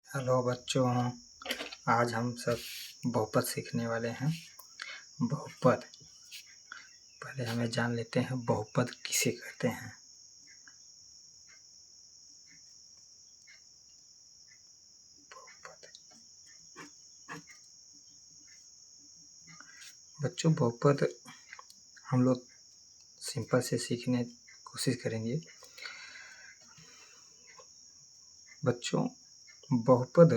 Hello बच्चों, आज हम सब बहुपद सीखने वाले हैं। बहुपद, पहले हमें जान लेते हैं बहुपद किसे कहते हैं। बहुपद बच्चों, बहुपद हम लोग सिंपल से सीखने की कोशिश करेंगे। बच्चों, बहुपद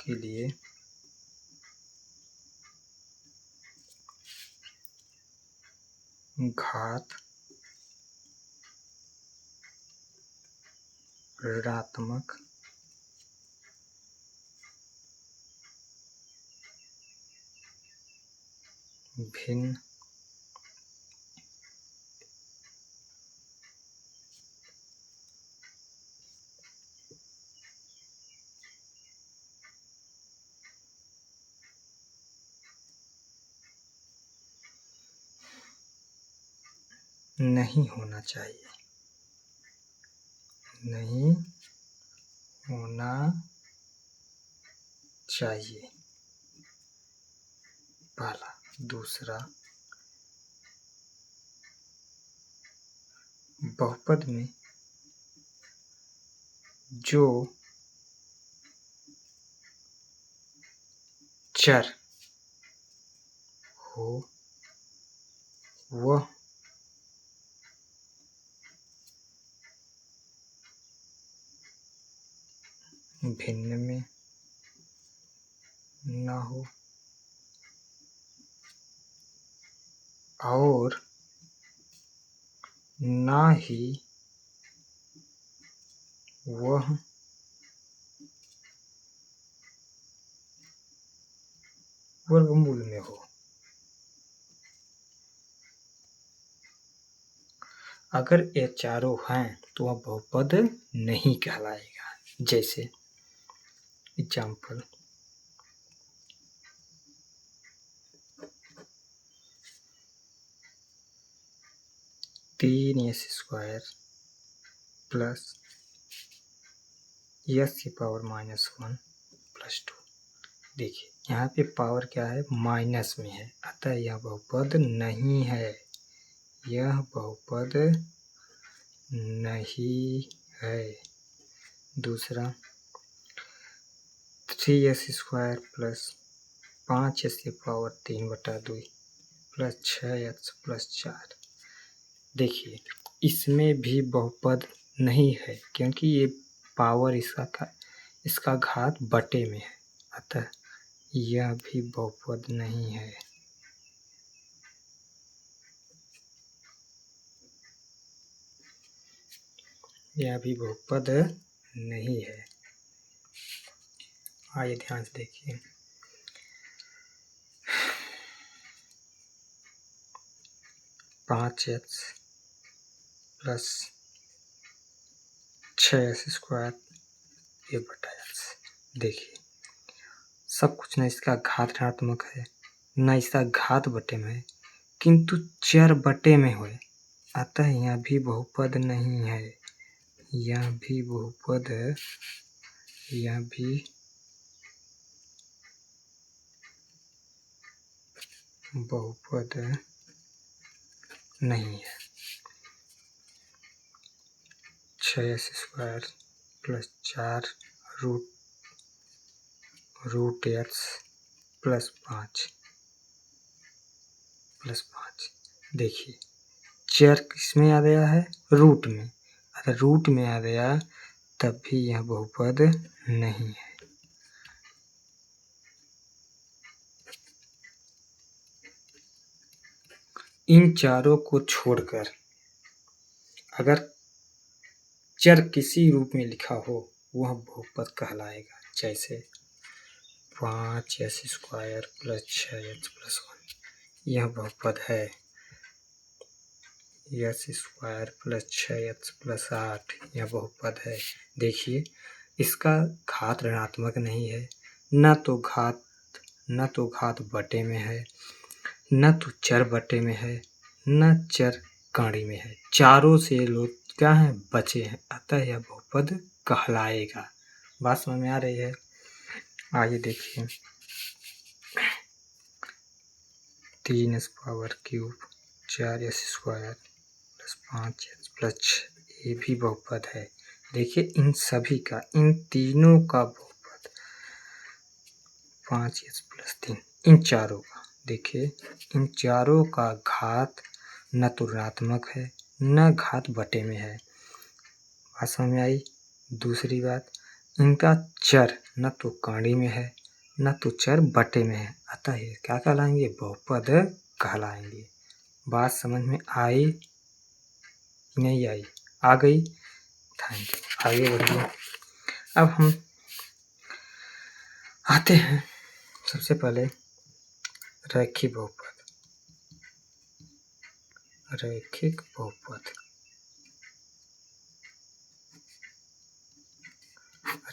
के लिए घात ऋणात्मक भिन्न नहीं होना चाहिए। नहीं होना चाहिए, पहला। दूसरा, बहुपद में जो चर हो वह भिन्न में न हो और न ही वह वर्गमूल में हो। अगर ये चारों हैं तो वह बहुपद नहीं कहलाएगा। जैसे example, 3s² plus s⁻⁻1 plus 2। देखिए यहाँ पे पावर क्या है, माइनस में है, अतः यह बहुपद नहीं है। यह बहुपद नहीं है। दूसरा, 3s² plus 5s⁻3/2 plus 6x plus 4। देखिए इसमें भी बहुपद नहीं है, क्योंकि ये पावर इसका घात बटे में है, अतः यह भी बहुपद नहीं है। यह भी बहुपद नहीं है। आइए ध्यान से देखिए, 5x प्लस 6s² देखिए सब कुछ न इसका घात ऋणात्मक है, न इसका घात बटे में है, किंतु चर बटे में हो, अतः यह भी बहुपद नहीं है। यह भी बहुपद नहीं है। 6s² plus 4 root x plus 5 plus 5। देखिए चर किसमें आ गया है, रूट में। अगर रूट में आ गया तब भी यह बहुपद नहीं है। इन चारों को छोड़कर अगर चर किसी रूप में लिखा हो वह बहुपद कहलाएगा। जैसे 5s² प्लस 6x प्लस 1, यह बहुपद है। s² प्लस 6x प्लस 8, यह बहुपद है। देखिए इसका घात ऋणात्मक नहीं है, न तो घात बटे में है, न तो चर बटे में है, न चर कांडी में है, चारों से लोग क्या हैं, बचे हैं, अतः यह बहुपद कहलाएगा। बात समझ में आ रही है? आगे देखिए, 3s power cube 4s square plus 5s plus 6 ये भी बहुपद है। देखिए इन सभी का, इन तीनों का बहुपद 5s प्लस 3, इन चारों का, देखिए इन चारों का घात न तो ऋणात्मक है न घात बटे में है। बात समझ में आई? दूसरी बात, इनका चर न तो कांडी में है न तो चर बटे में है, अतः ये क्या कहलाएंगे, बहुपद कहलाएंगे। बात समझ में आई नहीं आई? आ गई? Thank you. आगे बढ़िए। अब हम आते हैं सबसे पहले रैखिक बहुपद। रैखिक बहुपद,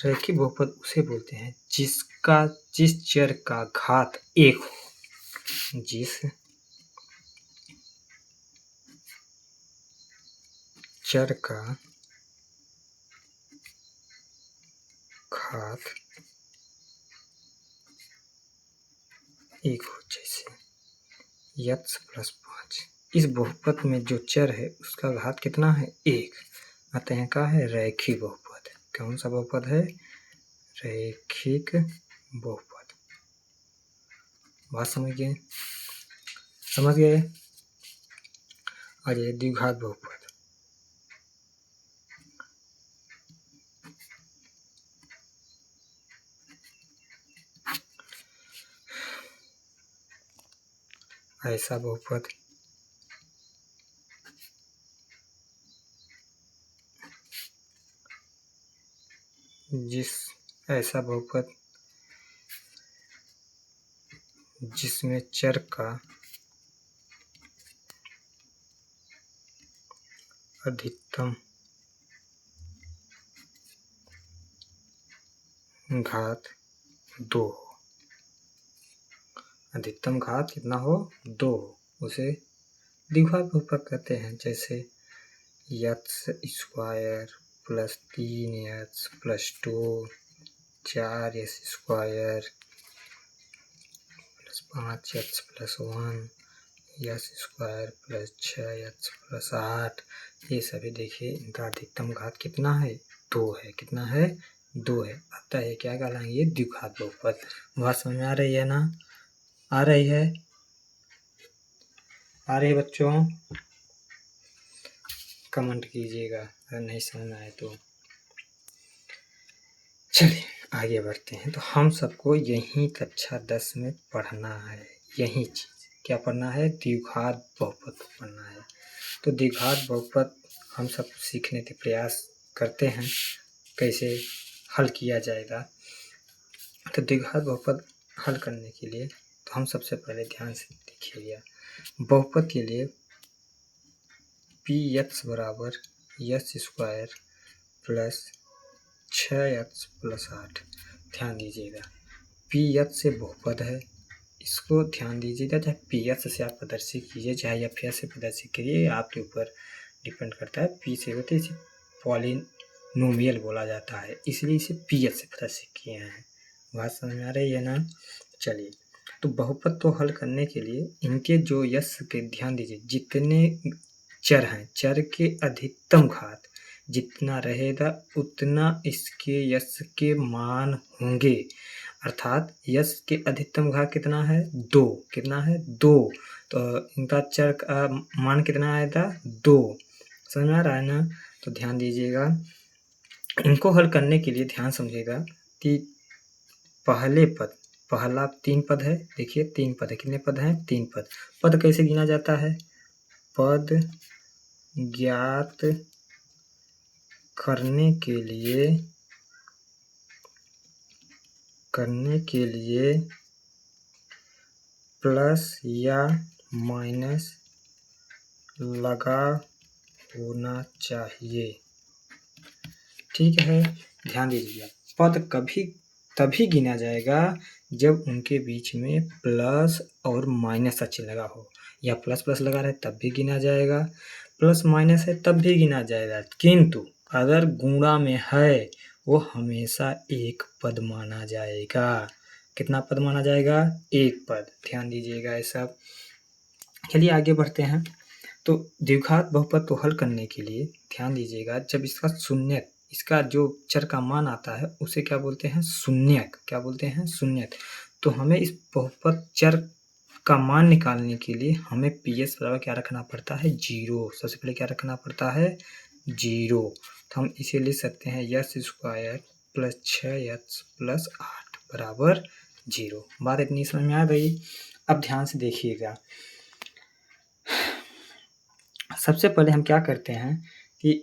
रैखिक बहुपद उसे बोलते हैं जिस चर का घात 1 हो, जिस चर का घात 1 हो, जैसे x प्लस 5। इस बहुपद में जो चर है उसका घात कितना है, 1, अतः का है रैखिक बहुपद। कौन सा बहुपद है, रैखिक बहुपद। बात समझ गए? समझ गए? आ जाइए द्विघात बहुपद। ऐसा बहुपद ऐसा बहुपद जिसमें चर का अधिकतम घात 2 हो, अधिकतम घात कितना हो, 2 हो, उसे द्विघात बहुपद कहते हैं। जैसे x square plus 3x plus 2 4s square plus 5x plus 1 yes square plus 6x plus 8, ये सभी देखिए इनका अधिकतम घात कितना है, 2 है। कितना है, 2 है, अतः ये क्या कहलाएंगे, द्विघात बहुपद। बात समझ में आ रही है ना? आ रही है? आ रही है बच्चों? कमेंट कीजिएगा अगर नहीं समझ में आए तो। चलिए आगे बढ़ते हैं। तो हम सबको यही कक्षा 10 में पढ़ना है, यही चीज़ क्या पढ़ना है, द्विघात बहुपद पढ़ना है। तो द्विघात बहुपद हम सब सीखने के प्रयास करते हैं, कैसे हल किया जाएगा। तो द्विघात बहुपद हल करने के लिए तो हम सबसे पहले ध्यान से देखिएगा, बहुपद के लिए px बराबर yes square plus 6x plus 8। ध्यान दीजिएगा, px से बहुपद है, इसको ध्यान दीजिएगा। चाहे px से आप प्रदर्शित कीजिए चाहे fs से प्रदर्शित कीजिए, आपके ऊपर डिपेंड करता है। p से होते इसे पॉलिनोमियल बोला जाता है, इसलिए इसे px से प्रदर्शित किए हैं। बात समझ में आ रही है ना? चलिए, तो बहुपद तो हल करने के लिए इनके जो यस के, ध्यान दीजिए, जितने चर हैं, चर के अधिकतम घात जितना रहेगा उतना इसके यस के मान होंगे। अर्थात यस के अधिकतम घात कितना है, 2। कितना है, 2। तो इनका चर का मान कितना आएगा, 2। समझ में आ रहा है ना? तो ध्यान दीजिएगा, इनको हल करने के लिए ध्यान समझिएगा कि पहले पद, पहला 3 पद है, देखिए 3 पद है। कितने पद हैं, 3 पद। पद कैसे गिना जाता है, पद ज्ञात करने के लिए प्लस या माइनस लगा होना चाहिए। ठीक है, ध्यान दीजिए, पद कभी तभी गिना जाएगा जब उनके बीच में प्लस और माइनस का चिन्ह लगा हो, या प्लस प्लस लगा रहे तब भी गिना जाएगा, प्लस माइनस है तब भी गिना जाएगा, किंतु अगर गुणा में है वो हमेशा एक पद माना जाएगा। कितना पद माना जाएगा? एक पद। ध्यान दीजिएगा ये सब। चलिए आगे बढ़ते हैं। तो द्विघात बहुपद को हल करने के लिए ध्यान दीजिएगा, जब इसका शून्यक, इसका जो चर का मान आता है उसे क्या बोलते हैं? शून्यक। क्या बोलते हैं? शून्यक। तो हमें इस बहुपद चर का मान निकालने के लिए हमें PS बराबर क्या रखना पड़ता है? 0। सबसे पहले क्या रखना पड़ता है? 0। तो हम इसे लिख सकते हैं yes square plus 6x plus 8 बराबर 0। बात इतनी समझ में आ गई। अब ध्यान से देखिएगा, सबसे पहले हम क्या करते हैं कि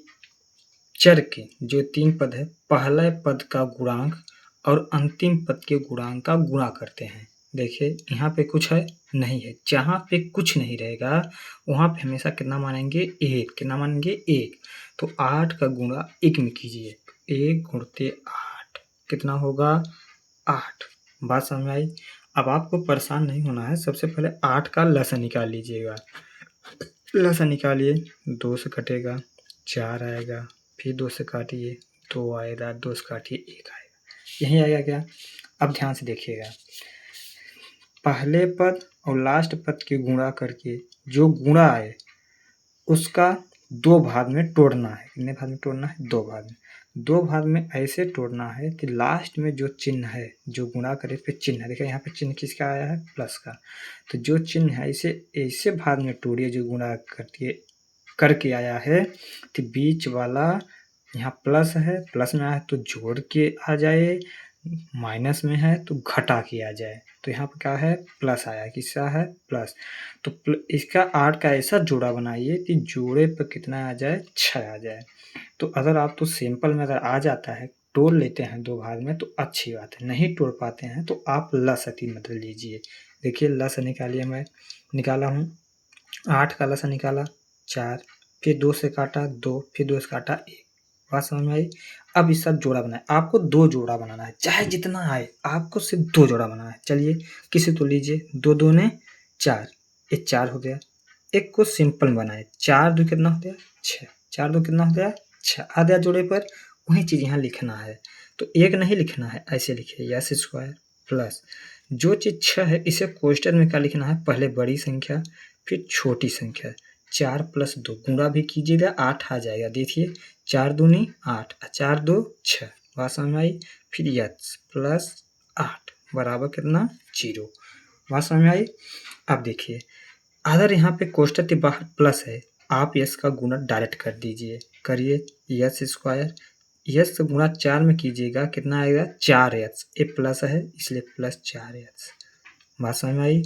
चर के जो 3 पद है, पहले पद का गुणांक और अंतिम पद के गुणांक का गुणा करते हैं। देखिए यहाँ पे कुछ है? नहीं है। जहाँ पे कुछ नहीं रहेगा वहाँ पे हमेशा कितना मानेंगे? 1। कितना मानेंगे? 1। तो 8 का गुणा 1 में कीजिए, 1 गुणते 8 कितना होगा? 8। बात समझ में आई? अब आपको परेशान नहीं होना है, सबसे पहले 8 का लसन निकाल लीजिएगा। लसन निकालिए, 2 से कटेगा 4 आएगा, फिर 2 से काटिए 2 आएगा, 2 से काटिए 1 आएगा। यही आएगा क्या? अब ध्यान से देखिएगा, पहले पद और लास्ट पद के गुणा करके जो गुणा आए उसका 2 भाग में तोड़ना है। कितने भाग में तोड़ना है? 2 भाग में। 2 भाग में ऐसे तोड़ना है कि लास्ट में जो चिन्ह है, जो गुणा करे पे चिन्ह है, देखिए यहाँ पे चिन्ह किसका आया है? प्लस का। तो जो चिन्ह है इसे ऐसे भाग में तोड़िए जो गुणा करके आया है, तो बीच वाला यहाँ प्लस है, प्लस में आया है तो जोड़ के आ जाए, माइनस में है तो घटा के आ जाए। तो यहाँ पर क्या है? प्लस आया। किसका है? प्लस। तो इसका 8 का ऐसा जोड़ा बनाइए कि जोड़े पर कितना आ जाए? 6 आ जाए। तो अगर आप तो सिंपल में अगर आ जाता है, तोड़ लेते हैं 2 भाग में तो अच्छी बात है, नहीं तोड़ पाते हैं तो आप लसन की मदद लीजिए। देखिए लसन निकालिए, मैं निकाला हूँ। 8 का लसन निकाला 4, फिर 2 से काटा 2, फिर 2 से काटा 1। बात समझ में आई? अब इसका जोड़ा बनाए, आपको 2 जोड़ा बनाना है, चाहे जितना आए आपको सिर्फ 2 जोड़ा बनाना है। चलिए किसी तो लीजिए, 2 दूने 4, ये 4 हो गया। एक को सिंपल बनाए, 4 2 कितना हो गया? 6। 4 2 कितना हो गया? 6 आ गया जोड़े पर। वही चीज़ यहाँ लिखना है, तो 1 नहीं लिखना है, ऐसे लिखिए यस स्क्वायर प्लस जो चीज़ 6 है इसे कोष्ठक में क्या लिखना है? पहले बड़ी संख्या फिर छोटी संख्या। 4 प्लस 2 गुणा भी कीजिएगा 8 आ जाएगा। देखिए 4 दूनी 8, 4 2 6। बात समझ में आई? फिर यस प्लस 8 बराबर कितना? 0। बात समझ में आई? अब देखिए, अगर यहाँ पे कोष्ठक के बाहर प्लस है, आप यस का गुणा डायरेक्ट कर दीजिए। करिए यस स्क्वायर, यस से गुणा 4 में कीजिएगा, कितना आएगा? 4x। ये प्लस है इसलिए प्लस 4x। बात समझ में आई?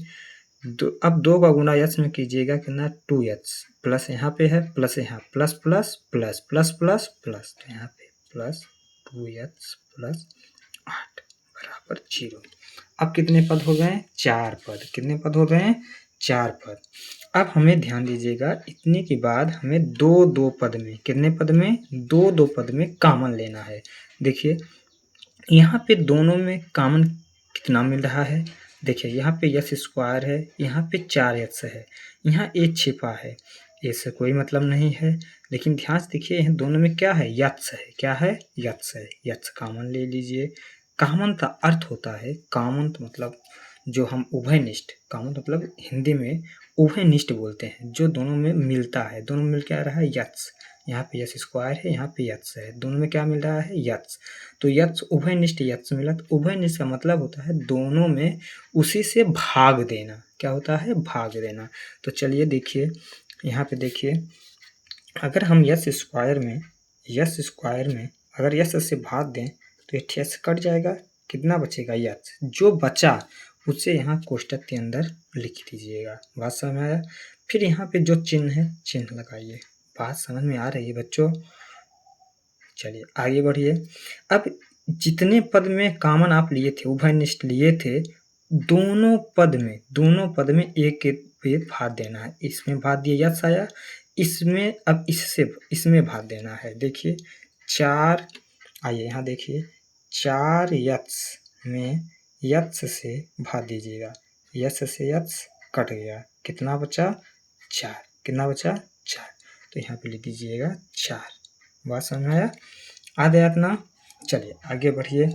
अब 2 का गुणा यस में कीजिएगा, कितना? 2x। प्लस यहाँ पे है, प्लस यहाँ, plus plus plus plus plus plus, तो यहाँ पे प्लस 2x प्लस 8 बराबर 0। अब कितने पद हो गए? 4 पद। कितने पद हो गए? 4 पद। अब हमें ध्यान दीजिएगा, इतने के बाद हमें 2 पद में, कितने पद में? 2 पद में कॉमन लेना है। देखिए यहाँ पे दोनों में कॉमन कितना मिल रहा है? देखिए यहाँ पे यस स्क्वायर है, यहाँ पे 4x है, यहाँ ए छिपा है, इससे कोई मतलब नहीं है। लेकिन ध्यान से देखिए यहाँ दोनों में क्या है? यत्स है। क्या है? यत्स है। यत्स कॉमन ले लीजिए। कॉमन का अर्थ होता है, कॉमन तो मतलब जो हम उभयनिष्ठ, कॉमन मतलब हिंदी में उभयनिष्ठ बोलते हैं, जो दोनों में मिलता है। दोनों में मिल के आ रहा है यत्स। यहाँ पे यस स्क्वायर है, यहाँ पे यत्स है, दोनों में क्या मिल रहा है? यत्स। तो यत्स उभयनिष्ठ यत्स मिला। तो उभयनिष्ठ का मतलब होता है दोनों में उसी से भाग देना। क्या होता है? भाग देना। तो चलिए देखिए यहाँ पे देखिए, अगर हम यस स्क्वायर में अगर यस से भाग दें तो ये यस कट जाएगा, कितना बचेगा? यस। जो बचा उसे यहाँ कोष्ठक के अंदर लिख दीजिएगा। बात समझ में आया? फिर यहाँ पे जो चिन्ह है चिन्ह लगाइए। बात समझ में आ रही है बच्चों? चलिए आगे बढ़िए। अब जितने पद में कॉमन आप लिए थे, उभयनिष्ठ लिए थे, दोनों पद में एक एक पे भाग देना है। इसमें भाग दिया यस आया, इसमें अब इसमें भाग देना है। देखिए 4, आइए यहाँ देखिए 4 यत्स में यत्स से भाग दीजिएगा, यस से यत्स कट गया, कितना बचा? 4। कितना बचा? 4। तो यहाँ पे लिख दीजिएगा 4। बात समझ में आया? आ गया इतना? चलिए आगे बढ़िए,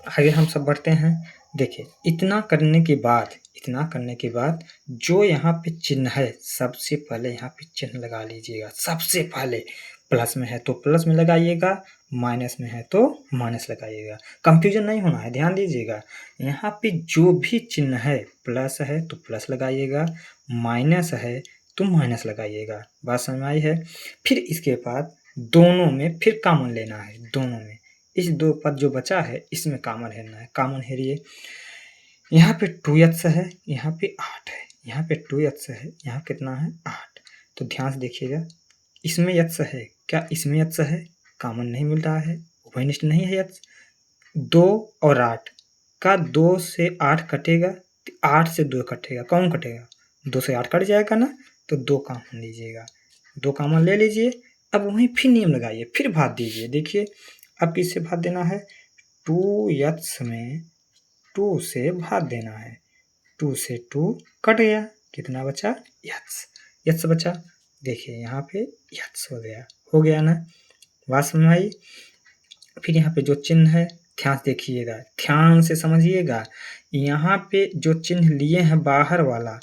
आगे हम सब बढ़ते हैं। देखिए इतना करने के बाद जो यहाँ पे चिन्ह है, सबसे पहले यहाँ पे चिन्ह लगा लीजिएगा। सबसे पहले प्लस में है तो प्लस में लगाइएगा, माइनस में है तो माइनस लगाइएगा। कंफ्यूजन नहीं होना है, ध्यान दीजिएगा। यहाँ पे जो भी चिन्ह है, प्लस है तो प्लस लगाइएगा, माइनस है तो माइनस लगाइएगा। बात समझ में आई है? फिर इसके बाद दोनों में फिर कॉमन लेना है। दोनों में इस 2 पद जो बचा है इसमें कॉमन लेना है। कॉमन हेरिए, यहाँ पे 2x है, यहाँ पे 8 है, यहाँ पे 2x है, यहाँ कितना है 8। तो ध्यान से देखिएगा, इसमें x है, क्या इसमें x है? कॉमन नहीं मिल रहा है, उभयनिष्ठ नहीं है x। 2 और 8 का 2 से 8 कटेगा, 8 से 2 कटेगा, कौन कटेगा? 2 से 8 कट जाएगा ना, तो 2 कॉमन लीजिएगा, 2 कॉमन ले लीजिए। अब वहीं फिर नियम लगाइए, फिर भाग दीजिए। देखिए अब किससे भाग देना है? 2x में 2 से भाग देना है, 2 से 2 कट गया, कितना बचा? x बचा। देखिए यहाँ पे x हो गया ना? बात समझ में आई? फिर यहाँ पे जो चिन्ह है, ध्यान से देखिएगा, ध्यान से समझिएगा। यहाँ पे जो चिन्ह लिए हैं बाहर वाला,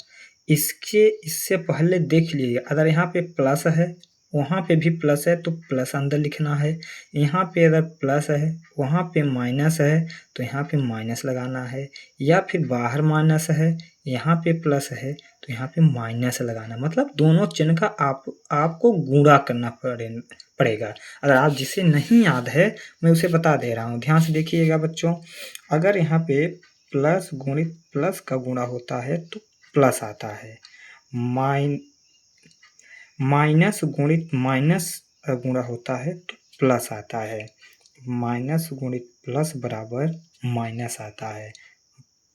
इससे पहले देख लीजिए। अगर यहाँ पे प्लस है, वहाँ पे भी प्लस है तो प्लस अंदर लिखना है। यहाँ पे अगर प्लस है, वहाँ पे माइनस है तो यहाँ पे माइनस लगाना है। या फिर बाहर माइनस है, यहाँ पे प्लस है तो यहाँ पे माइनस लगाना। मतलब दोनों चिन्ह का आपको गुणा करना पड़ेगा। अगर आप जिसे नहीं याद है, मैं उसे बता दे रहा हूँ, ध्यान से देखिएगा बच्चों। अगर यहाँ पे प्लस गुणित प्लस का गुणा होता है तो प्लस आता है, माइनस गुणित माइनस गुणा होता है तो प्लस आता है, माइनस गुणित प्लस बराबर माइनस आता है,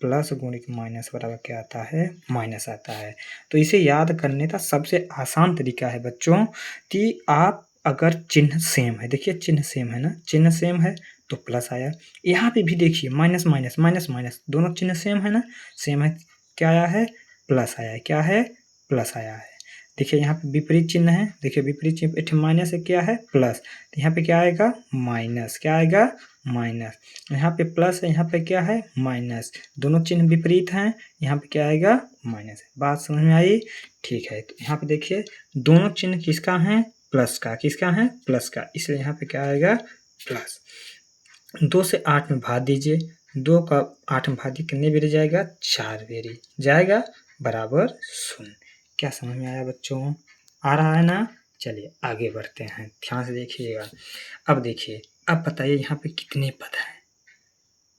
प्लस गुणित माइनस बराबर क्या आता है? माइनस आता है। तो इसे याद करने का सबसे आसान तरीका है बच्चों कि आप अगर चिन्ह सेम है, देखिए चिन्ह सेम है ना, चिन्ह सेम है तो प्लस आया। यहाँ पे भी देखिए माइनस माइनस माइनस माइनस, दोनों चिन्ह सेम है ना, सेम है, क्या आया है? प्लस आया है। क्या है? प्लस आया है। देखिए यहाँ पे विपरीत चिन्ह है, देखिए विपरीत चिन्ह माइनस है, क्या है? प्लस। तो यहाँ पे क्या आएगा? माइनस। क्या आएगा? माइनस। यहाँ पे प्लस है, यहाँ पे क्या है? माइनस। दोनों चिन्ह विपरीत हैं, यहाँ पे क्या आएगा? माइनस। बात समझ में आई? ठीक है, तो यहाँ पे देखिए दोनों चिन्ह किसका है? प्लस का। किसका है? प्लस का, इसलिए यहाँ पे क्या आएगा? प्लस। 2 से 8 में भाग दीजिए, 2 का 8 में भाग कितने बेरी जाएगा? 4 बेरी जाएगा, बराबर 0। क्या समझ में आया बच्चों? आ रहा है ना? चलिए आगे बढ़ते हैं, ध्यान से देखिएगा। अब देखिए, अब बताइए यहाँ पे कितने पद हैं?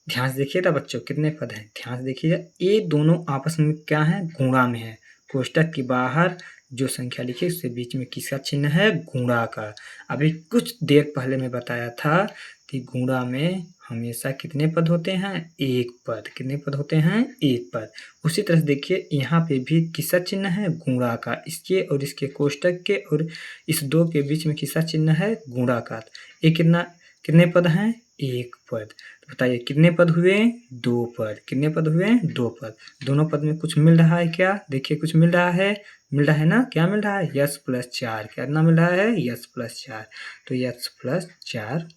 ध्यान से देखिएगा बच्चों, कितने पद हैं? ध्यान से देखिएगा, ये दोनों आपस में क्या है? गुणा में है। कोष्टक के बाहर जो संख्या लिखी उससे बीच में किसका चिन्ह है? गुणा का। अभी कुछ देर पहले मैं बताया था कि गुणा में हमेशा कितने पद होते हैं? एक पद। कितने पद होते हैं? एक पद। उसी तरह से देखिए यहाँ पे भी किसका चिन्ह है? गुणा का। इसके और इसके कोष्टक के और इस 2 के बीच में किसका चिन्ह है? गुणा का। ये कितने पद हैं? एक पद। तो बताइए कितने पद हुए? 2 पद। कितने पद हुए? 2 पद। दोनों पद में कुछ मिल रहा है क्या? देखिए कुछ मिल रहा है, मिल रहा है ना? क्या मिल रहा है? Yes plus 4। कितना मिल रहा है? Yes plus 4। तो यस प्लस 4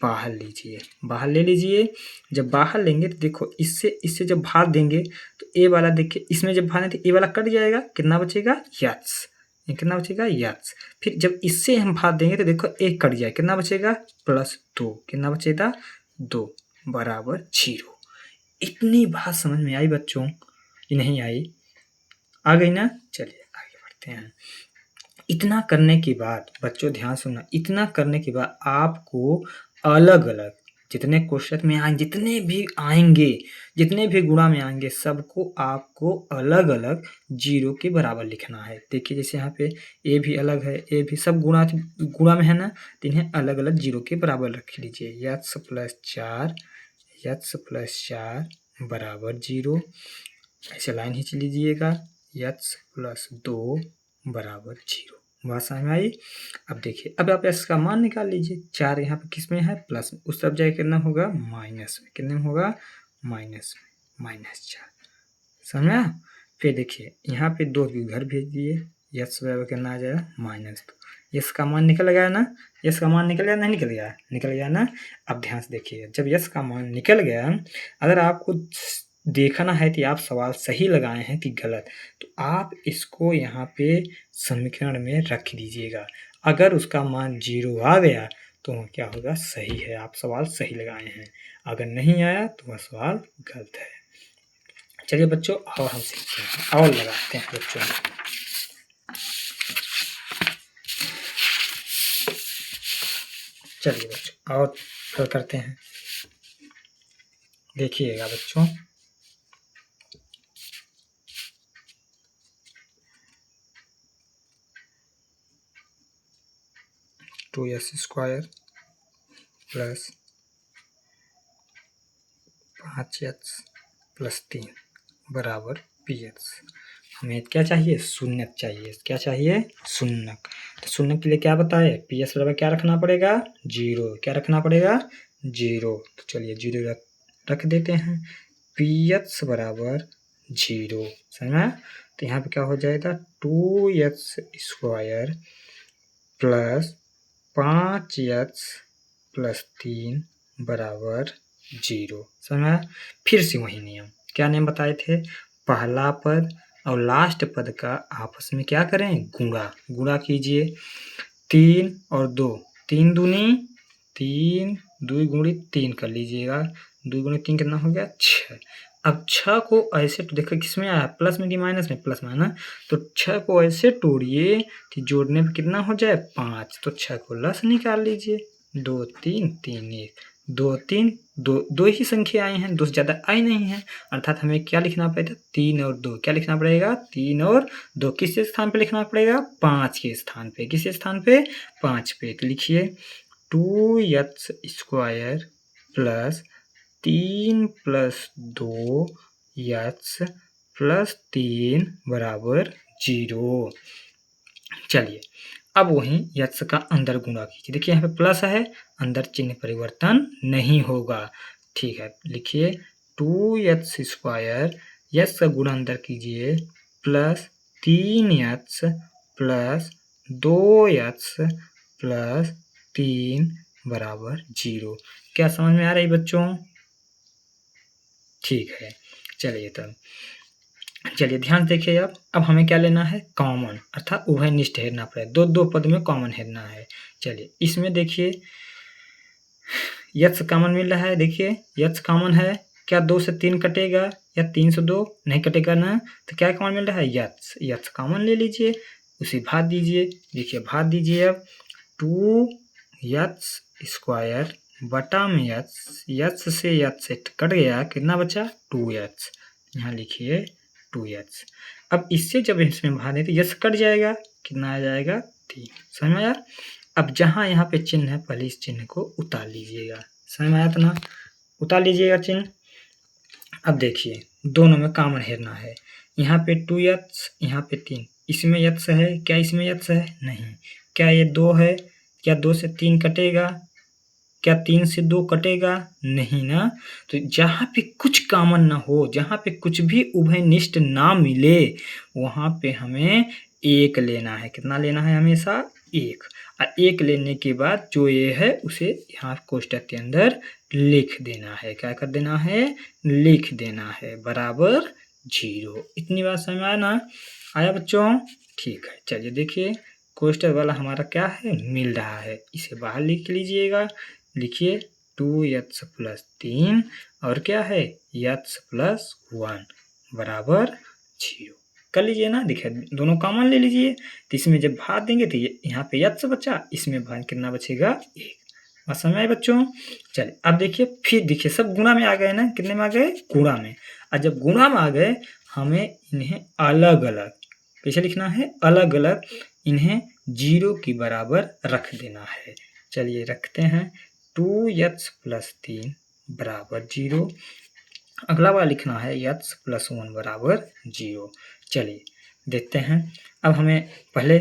बाहर लीजिए, बाहर ले लीजिए। जब बाहर लेंगे तो देखो इससे जब भाग देंगे तो ए वाला देखिए, इसमें जब भागें तो ए वाला कट जाएगा, कितना बचेगा? यस। कितना बचेगा? यस। फिर जब इससे हम भाग देंगे तो देखो एक कट जाए, कितना बचेगा? +2। कितना बचेगा? 2 बराबर 0। इतनी बात समझ में आई बच्चों? ये नहीं आई? आ गई ना? चलिए आगे बढ़ते हैं। इतना करने के बाद बच्चों ध्यान सुनना, इतना करने के बाद आपको अलग-अलग जितने क्वेश्चन में आएंगे, जितने भी गुणा में आएंगे, सबको आपको अलग-अलग 0 के बराबर लिखना है। देखिए जैसे यहाँ पे ए भी अलग है, ए भी सब गुणा में है ना, तो इन्हें अलग-अलग 0 के बराबर रख लीजिए। x प्लस 4 बराबर 0। ऐसे लाइन खींच लीजिएगा, x प्लस 2 बराबर 0। बात समझ में आई? अब देखिए, अब आप x का मान निकाल लीजिए। 4 यहाँ पे किस में है? प्लस में। उस तरफ जाए कितना होगा? माइनस में। कितने में होगा? माइनस में। -4। समझा? फिर देखिए यहाँ पे 2 को इधर भेज दिए, यस बराबर कितना आ जाएगा माइनस 2। यस का मान निकल गया ना, यस का मान निकल गया नहीं निकल गया, निकल गया ना। अब ध्यान से देखिए, जब यस का मान निकल गया, अगर आपको देखना है कि आप सवाल सही लगाए हैं कि गलत, तो आप इसको यहाँ पे समीकरण में रख दीजिएगा। अगर उसका मान 0 आ गया तो क्या होगा, सही है, आप सवाल सही लगाए हैं। अगर नहीं आया तो वह सवाल गलत है। चलिए बच्चों, और हम सीखते हैं और लगाते हैं बच्चों। चलिए बच्चों और हल करते हैं। देखिएगा बच्चों, two S square plus 5x plus 3 बराबर पी एक्स। हमें क्या चाहिए, शून्यक चाहिए। क्या चाहिए, शून्यक। तो शून्यक के लिए क्या बताए, पी एस बराबर क्या रखना पड़ेगा, 0। क्या रखना पड़ेगा, 0। तो चलिए 0 रख देते हैं। पी एक्स बराबर 0, समझ। तो यहाँ पे क्या हो जाएगा, 2x square plus 5x plus 3 बराबर 0, समझ। फिर से वही नियम, क्या नियम बताए थे, पहला पद और लास्ट पद का आपस में क्या करें, गुणा। गुणा कीजिए, 3 और 2, 3 दूनी 3, 2 गुणित 3 कर लीजिएगा। 2 गुणित 3 कितना हो गया, 6। अब 6 को ऐसे तो देखो किसमें आया, प्लस में कि माइनस में, प्लस में ना। तो 6 को ऐसे तोड़िए कि जोड़ने पे कितना हो जाए, 5। तो 6 को लस निकाल लीजिए, 2 3 3 1, 2 3 2, 2 ही संख्या आई हैं, 2 से ज़्यादा आई नहीं है। अर्थात हमें क्या लिखना पड़ेगा, 3 और 2। क्या लिखना पड़ेगा, 3 और 2। किस स्थान पे लिखना पड़ेगा, 5 के स्थान पे। किस स्थान पे, 5 पे। तो लिखिए 2x square plus 3 plus 2x plus 3 बराबर 0। चलिए अब वहीं यक्स का अंदर गुणा कीजिए। देखिए यहाँ पे प्लस है, अंदर चिन्ह परिवर्तन नहीं होगा। ठीक है, लिखिए 2x स्क्वायर, यक्स का गुणा अंदर कीजिए, plus 3x plus 2x plus 3 बराबर 0। क्या समझ में आ रही बच्चों, ठीक है। चलिए तब, चलिए ध्यान देखिए। अब हमें क्या लेना है, कॉमन, अर्थात उभयनिष्ठ हेरना पड़ेगा। दो पद में कॉमन हेरना है। चलिए इसमें देखिए यक्स कॉमन मिल रहा है। देखिए यक्स कॉमन है, क्या 2 से 3 कटेगा या 3 से 2 नहीं कटेगा ना। तो क्या कॉमन मिल रहा है, यक्स। यक्स कॉमन ले लीजिए, उसी भाग दीजिए। देखिए भाग दीजिए, अब 2x स्क्वायर बटा में यक्स, यक्स से यक्स कट गया, कितना बचा, 2x। यहाँ लिखिए 2x। अब इससे जब इसमें भाग दें तो यक्स कट जाएगा, कितना आ जाएगा, 3। समझ में आया। अब जहाँ यहाँ पे चिन्ह है, पहले इस चिन्ह को उतार लीजिएगा। समझ में आया तो ना, उतार लीजिएगा चिन्ह। अब देखिए दोनों में कॉमन हेरना है। यहाँ पे 2x, यहाँ पे 3, इसमें यक्स है, क्या इसमें यक्स है, नहीं। क्या ये 2 है, क्या 2 से 3 कटेगा, क्या 3 से 2 कटेगा, नहीं ना। तो जहाँ पे कुछ कॉमन ना हो, जहाँ पे कुछ भी उभयनिष्ठ ना मिले, वहाँ पे हमें 1 लेना है। कितना लेना है, हमेशा 1। और 1 लेने के बाद जो ये है उसे यहाँ कोष्ठक के अंदर लिख देना है। क्या कर देना है, लिख देना है, बराबर 0। इतनी बात समझ में आया ना, आया बच्चों, ठीक है। चलिए देखिए कोष्ठक वाला हमारा क्या है, मिल रहा है, इसे बाहर लिख लीजिएगा। लिखिए 2x प्लस 3 और क्या है, x प्लस 1 बराबर 0। कर लीजिए ना, देखिए दोनों कॉमन ले लीजिए। तो इसमें जब भाग देंगे तो यहाँ पे x बचा, इसमें भाग कितना बचेगा, 1। बात समझ में आई बच्चों। चलिए अब देखिए, फिर देखिए सब गुणा में आ गए ना, कितने में आ गए, गुणा में। और जब गुणा में आ गए, हमें इन्हें अलग अलग कैसे लिखना है, अलग अलग इन्हें 0 के बराबर रख देना है। चलिए रखते हैं, 2x प्लस 3 बराबर 0। अगला वाला लिखना है x प्लस 1 बराबर 0। चलिए देखते हैं। अब हमें पहले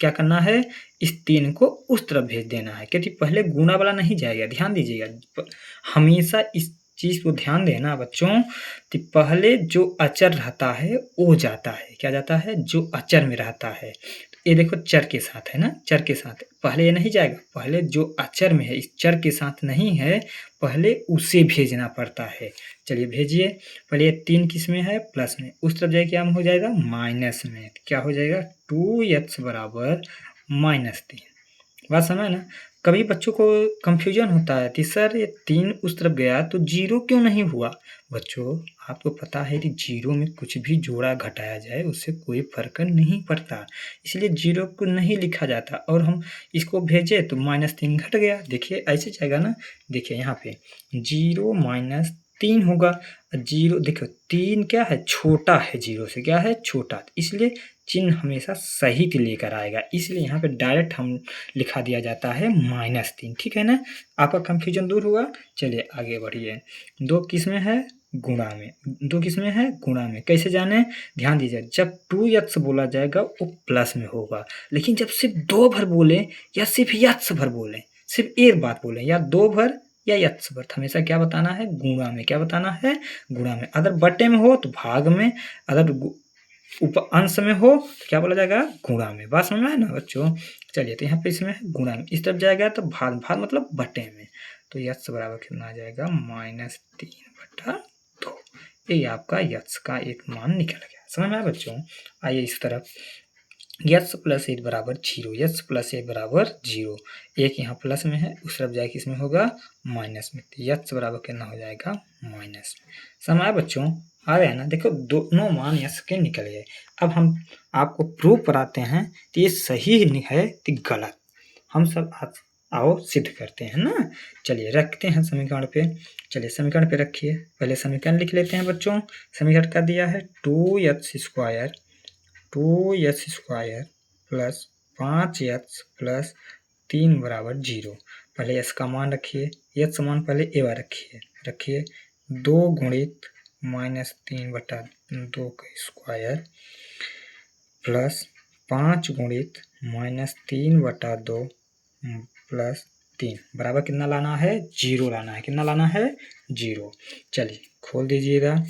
क्या करना है, इस 3 को उस तरफ भेज देना है, क्योंकि पहले गुणा वाला नहीं जाएगा। ध्यान दीजिएगा, हमेशा इस चीज़ को ध्यान देना बच्चों, कि पहले जो अचर रहता है वो जाता है। क्या जाता है? जो अचर में रहता है। ये देखो चर के साथ है ना, चर के साथ पहले ये नहीं जाएगा, पहले जो अचर में है, इस चर के साथ नहीं है, पहले उसे भेजना पड़ता है। चलिए भेजिए। पहले ये 3 किस में है? प्लस में। उस तरफ जाए क्या हो जाएगा? माइनस में। क्या हो जाएगा? 2x बराबर -3। बात समझ ना? कभी बच्चों को कंफ्यूजन होता है कि सर ये 3 उस तरफ गया तो 0 क्यों नहीं हुआ? बच्चों आपको पता है कि 0 में कुछ भी जोड़ा घटाया जाए उससे कोई फ़र्क नहीं पड़ता, इसलिए 0 को नहीं लिखा जाता और हम इसको भेजे तो -3 घट गया। देखिए ऐसे जाएगा ना, देखिए यहाँ पे 0 -3 होगा। 0 देखो 3 क्या है? छोटा है 0 से, क्या है? छोटा, इसलिए चिन्ह हमेशा सहित लेकर आएगा, इसलिए यहाँ पे डायरेक्ट हम लिखा दिया जाता है -3। ठीक है ना? आपका कंफ्यूजन दूर हुआ? चलिए आगे बढ़िए। 2 किस में है? गुणा में। 2 किस में है? गुणा में। कैसे जाने? ध्यान दीजिए, जब 2x बोला जाएगा वो प्लस में होगा, लेकिन जब सिर्फ 2 भर बोले या सिर्फ x भर बोले, सिर्फ एक बात बोले, या 2 भर या x भर, हमेशा क्या बताना है? गुणा में। क्या बताना है? गुणा में। अगर बटे में हो तो भाग में, अगर अंश में हो तो क्या बोला जाएगा? गुणा में। बात समझ में है ना बच्चों? चलिए तो यहाँ पे इसमें गुणा में, इस तरफ जाएगा तो भाग, भाग मतलब बटे में, तो यक्स बराबर कितना आ जाएगा? -3/2। ये आपका यक्स का एक मान निकल गया। समझ में आया बच्चों? आइए इस तरफ, यक्स प्लस 1 बराबर 0, यक्स प्लस 1 बराबर 0। एक यहाँ प्लस में है, उस तरफ जाए किसमें होगा? माइनस में, तो यक्स बराबर कितना हो जाएगा? माइनस में। समझ आया बच्चों? आ गया ना? देखो दोनों मान यक्स के निकल गए। अब हम आपको प्रूफ कराते हैं कि ये सही है कि गलत। हम सब आओ सिद्ध करते हैं ना। चलिए रखते हैं समीकरण पे। चलिए समीकरण पे रखिए। पहले समीकरण लिख लेते हैं बच्चों। समीकरण का दिया है 2x² प्लस 5x प्लस 3 बराबर 0। पहले x का मान रखिए, x मान पहले ए बार रखिए 2 गुणित -3/2 का स्क्वायर प्लस 5 गुणित -3/2 प्लस 3 बराबर कितना लाना है? 0 लाना है। कितना लाना है? 0। चलिए खोल दीजिएगा।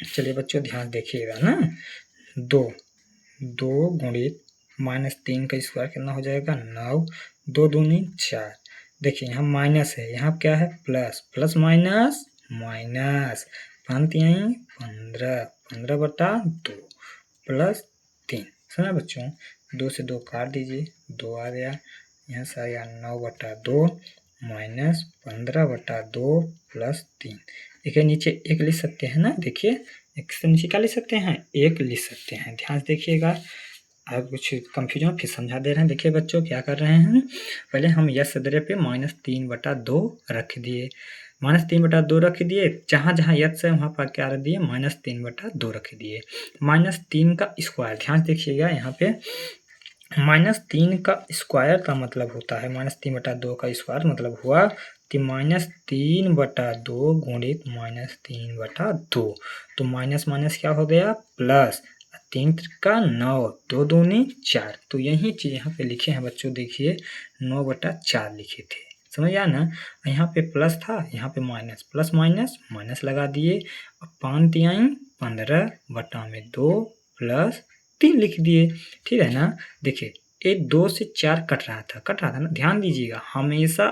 चलिए बच्चों ध्यान देखिएगा ना। 2 गुणित -3 का स्क्वायर कितना हो जाएगा? 9। 2 दूनी 4। देखिए यहाँ माइनस है, यहाँ क्या है? Plus, plus minus minus, 15/2 plus 3। समझा बच्चों? 2 से 2 काट दीजिए, 2 आ गया। यहाँ से आ गया 9/2 माइनस 15/2 प्लस 3। देखिए नीचे 1 लिख सकते हैं ना, देखिए एक से नीचे क्या लिख सकते हैं? 1 लिख सकते हैं। ध्यान से देखिएगा, आप कुछ कंफ्यूजन फिर समझा दे रहे हैं। देखिए बच्चों क्या कर रहे हैं, पहले हम यस सदरे पे -3/2 रख दिए, -3/2 रख दिए, जहाँ जहाँ यस है वहाँ पर क्या रख दिए? -3/2 रख दिए। -3 का स्क्वायर, ध्यान देखिएगा यहाँ पे, -3 का स्क्वायर का मतलब होता है, -3/2 का स्क्वायर मतलब हुआ कि -3/2 गुणित -3/2, तो माइनस माइनस क्या हो गया? प्लस, 3 का 9, 2 दूनी 4। तो यही चीज़ यहाँ पे लिखे हैं बच्चों, देखिए 9/4 लिखे थे। समझ आया ना? यहाँ पे प्लस था, यहाँ पे माइनस, प्लस माइनस माइनस लगा दिए, 5 तिहाई 15/2 प्लस 3 लिख दिए। ठीक है ना? देखिए ये 2 से 4 कट रहा था ना। ध्यान दीजिएगा, हमेशा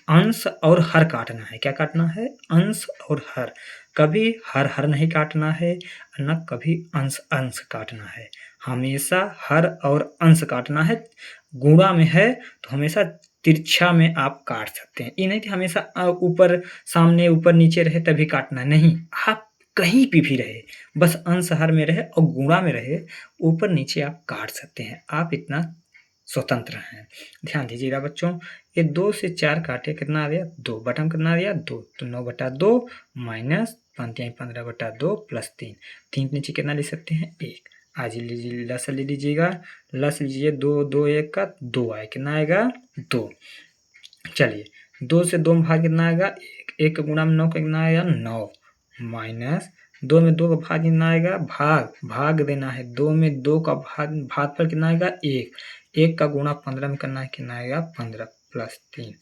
अंश और हर काटना है। क्या काटना है? अंश और हर। कभी हर नहीं काटना है, न कभी अंश अंश काटना है। हमेशा हर और अंश काटना है। गुणा में है तो हमेशा तिरछा में आप काट सकते हैं। ये नहीं कि हमेशा ऊपर सामने ऊपर नीचे रहे तभी काटना है, नहीं। आप कहीं पे भी रहे, बस अंश हर में रहे और गुणा में रहे, ऊपर नीचे आप काट सकते हैं। आप इतना स्वतंत्र हैं। ध्यान दीजिएगा बच्चों, ये 2 से 4 काटे, कितना आ गया? 2। बटन कितना आ गया? 2। तो 9/2 माइनस 15/2 प्लस 3। 3 नीचे कितना लिख सकते हैं? 1। आज लीजिए लस ले लीजिएगा, लस लीजिए, 2 2 1 का 2 आए, कितना आएगा? 2। चलिए 2 से 2 भाग कितना आएगा? 1। 1 का गुणा में 9 का कितना आएगा? 9 माइनस 2 में 2 का भाग कितना आएगा? भाग देना है। 2 में 2 का भागफल कितना आएगा? 1। 1 का गुणा 15 में करना है, कितना आएगा? 15 प्लस 3।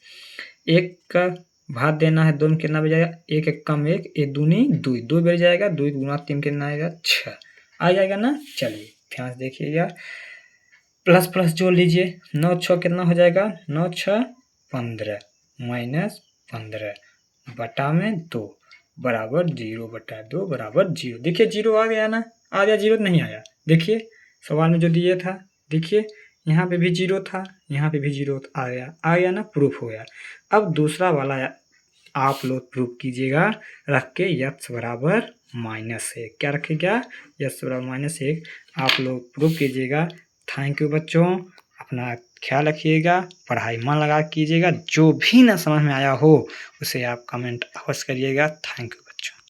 1 का भात देना है 2 में कितना बच जाएगा, 1 एकम 1, 1 दूनी 2, 2 बच जाएगा, 2 गुना 3 कितना आएगा 6 आ जाएगा ना। चलिए ध्यान से देखिएगा, प्लस प्लस जोड़ लीजिए, 9 6 कितना हो जाएगा, 9 6 15 माइनस 15 बटा में 2 बराबर 0 बटा 2 बराबर 0। देखिए 0 आ गया ना, आ गया 0 नहीं आया। देखिए सवाल में जो दिए था, देखिए यहाँ पे भी 0 था, यहाँ पे भी 0 आ गया ना, प्रूफ हो गया। अब दूसरा वाला आप लोग प्रूफ कीजिएगा रख के x बराबर -1, क्या रखेगा, x बराबर -1 आप लोग प्रूफ कीजिएगा। थैंक यू बच्चों, अपना ख्याल रखिएगा, पढ़ाई मन लगा कीजिएगा, जो भी ना समझ में आया हो उसे आप कमेंट अवश्य करिएगा। Thank you.